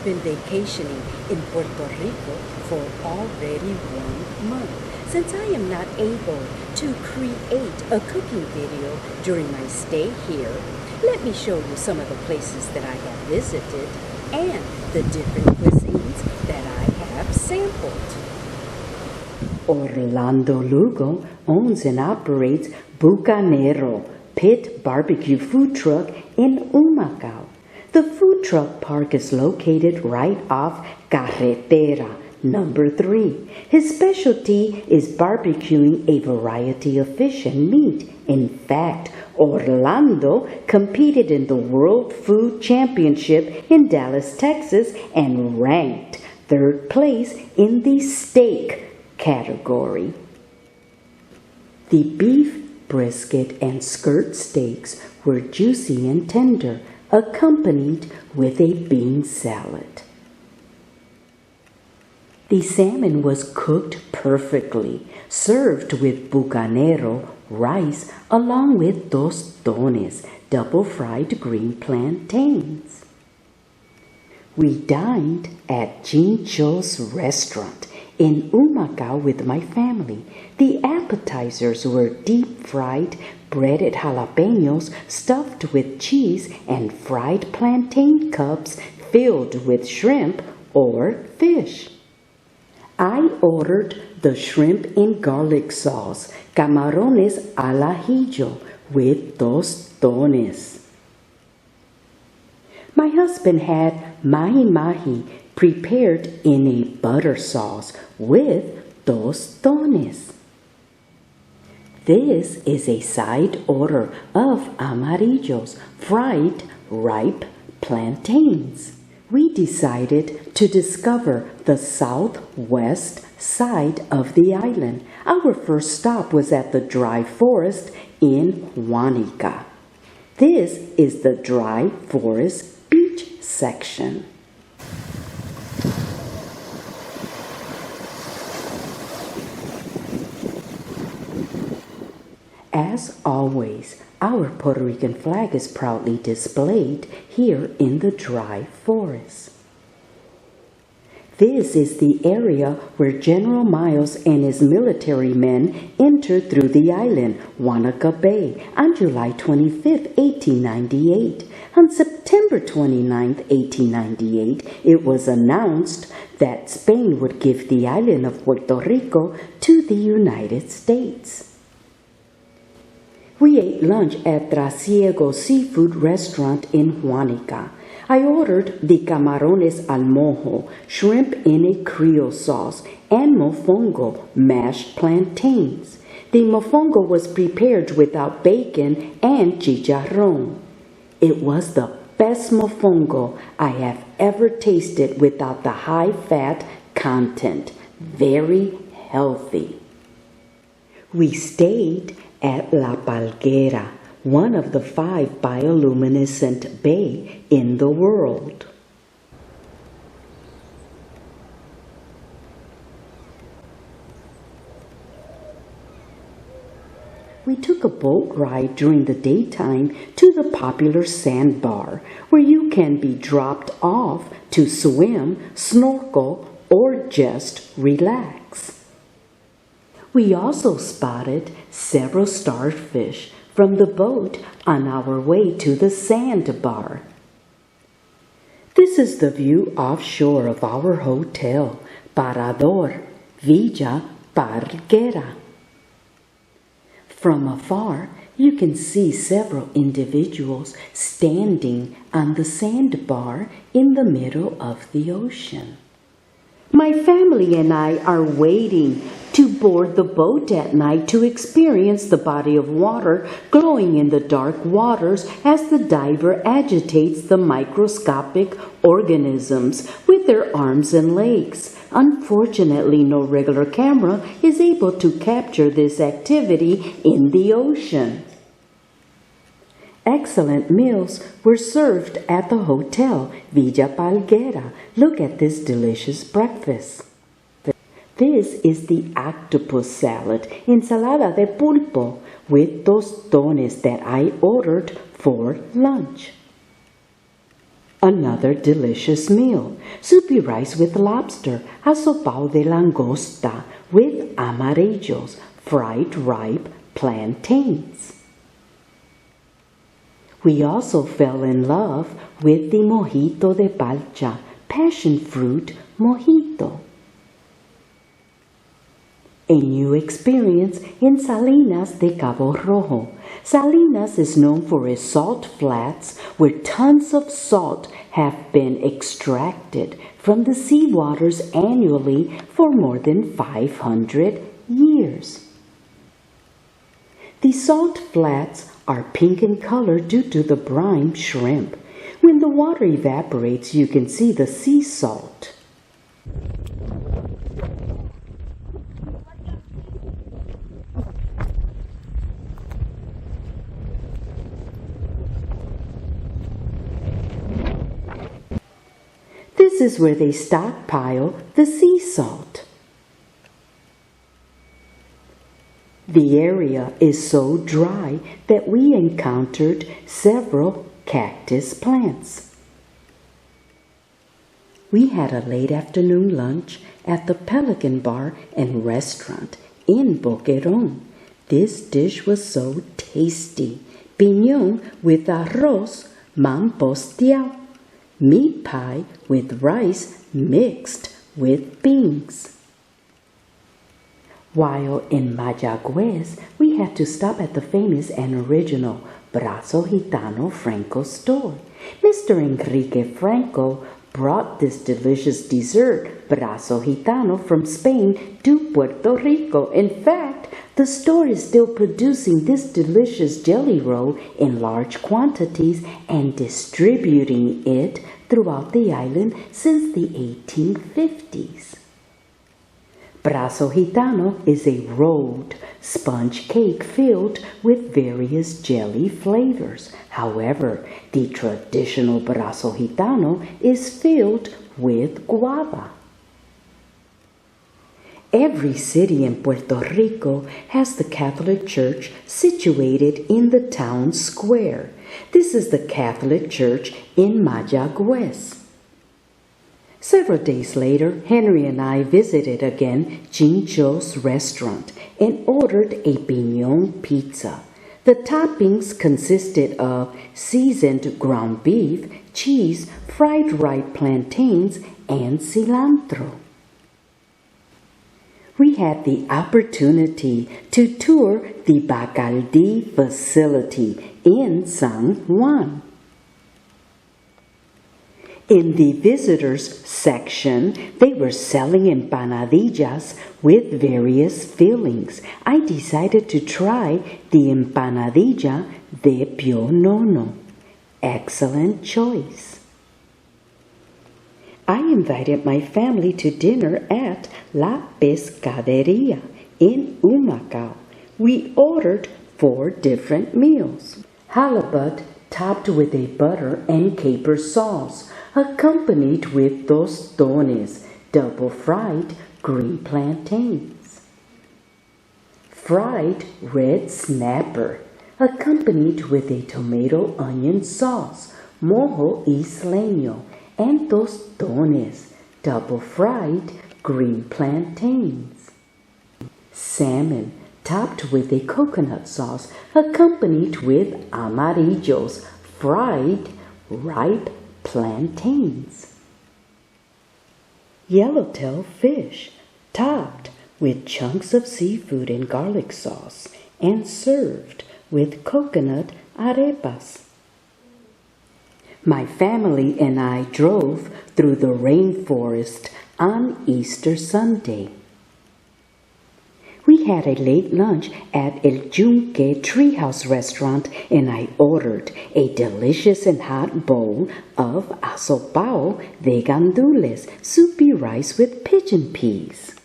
been vacationing in Puerto Rico for already 1 month. Since I am not able to create a cooking video during my stay here, let me show you some of the places that I have visited and the different cuisines that I have sampled. Orlando Lugo owns and operates Bucanero Pit Barbecue Food Truck in Humacao. The food truck park is located right off Carretera number 3. His specialty is barbecuing a variety of fish and meat. In fact, Orlando competed in the World Food Championship in Dallas, Texas, and ranked 3rd place in the steak category. The beef, brisket, and skirt steaks were juicy and tender, accompanied with a bean salad. The salmon was cooked perfectly, served with bucanero rice along with tostones, double-fried green plantains. We dined at Chincho's restaurant in Humacao with my family. The appetizers were deep-fried breaded jalapenos stuffed with cheese and fried plantain cups filled with shrimp or fish. I ordered the shrimp in garlic sauce, camarones al ajillo with tostones. My husband had mahi-mahi prepared in a butter sauce with tostones. This is a side order of amarillos, fried ripe plantains. We decided to discover the southwest side of the island. Our first stop was at the dry forest in Huanica. This is the dry forest beach section. As always, our Puerto Rican flag is proudly displayed here in the dry forest. This is the area where General Miles and his military men entered through the island, Huanica Bay, on July 25, 1898. On September 29, 1898, it was announced that Spain would give the island of Puerto Rico to the United States. We ate lunch at Trasiego Seafood Restaurant in Huanica. I ordered the camarones al mojo, shrimp in a Creole sauce, and mofongo, mashed plantains. The mofongo was prepared without bacon and chicharrón. It was the best mofongo I have ever tasted without the high fat content. Very healthy. We stayed at La Palguera, one of the 5 bioluminescent bays in the world. We took a boat ride during the daytime to the popular sandbar, where you can be dropped off to swim, snorkel, or just relax. We also spotted several starfish from the boat on our way to the sandbar. This is the view offshore of our hotel, Parador, Villa Parguera. From afar, you can see several individuals standing on the sandbar in the middle of the ocean. My family and I are waiting to board the boat at night to experience the body of water glowing in the dark waters as the diver agitates the microscopic organisms with their arms and legs. Unfortunately, no regular camera is able to capture this activity in the ocean. Excellent meals were served at the hotel Villa Palguera. Look at this delicious breakfast. This is the octopus salad, ensalada de pulpo, with tostones that I ordered for lunch. Another delicious meal, soupy rice with lobster, asopao de langosta with amarillos, fried ripe plantains. We also fell in love with the mojito de palcha, passion fruit mojito. A new experience in Salinas de Cabo Rojo. Salinas is known for its salt flats where tons of salt have been extracted from the seawaters annually for more than 500 years. The salt flats are pink in color due to the brine shrimp. When the water evaporates, you can see the sea salt. This is where they stockpile the sea salt. The area is so dry that we encountered several cactus plants. We had a late afternoon lunch at the Pelican Bar and Restaurant in Boquerón. This dish was so tasty. Piñón with arroz mamposteado. Meat pie with rice mixed with beans. While in Mayagüez, we had to stop at the famous and original Brazo Gitano Franco store. Mr. Enrique Franco brought this delicious dessert, Brazo Gitano, from Spain to Puerto Rico. In fact, the store is still producing this delicious jelly roll in large quantities and distributing it throughout the island since the 1850s. Brazo Gitano is a rolled sponge cake filled with various jelly flavors. However, the traditional Brazo Gitano is filled with guava. Every city in Puerto Rico has the Catholic Church situated in the town square. This is the Catholic Church in Mayagüez. Several days later, Henry and I visited again Chincho's restaurant and ordered a piñón pizza. The toppings consisted of seasoned ground beef, cheese, fried ripe plantains, and cilantro. We had the opportunity to tour the Bacaldi facility in San Juan. In the visitors section, they were selling empanadillas with various fillings. I decided to try the empanadilla de pionono. Excellent choice. I invited my family to dinner at La Pescaderia in Humacao. We ordered 4 different meals. Halibut topped with a butter and caper sauce, accompanied with tostones, double fried green plantains. Fried red snapper, accompanied with a tomato onion sauce, mojo isleño, and tostones, double fried green plantains. Salmon topped with a coconut sauce, accompanied with amarillos, fried ripe plantains. Yellowtail fish, topped with chunks of seafood and garlic sauce, and served with coconut arepas. My family and I drove through the rainforest on Easter Sunday. We had a late lunch at El Yunque Treehouse restaurant and I ordered a delicious and hot bowl of asopao de gandules, soupy rice with pigeon peas.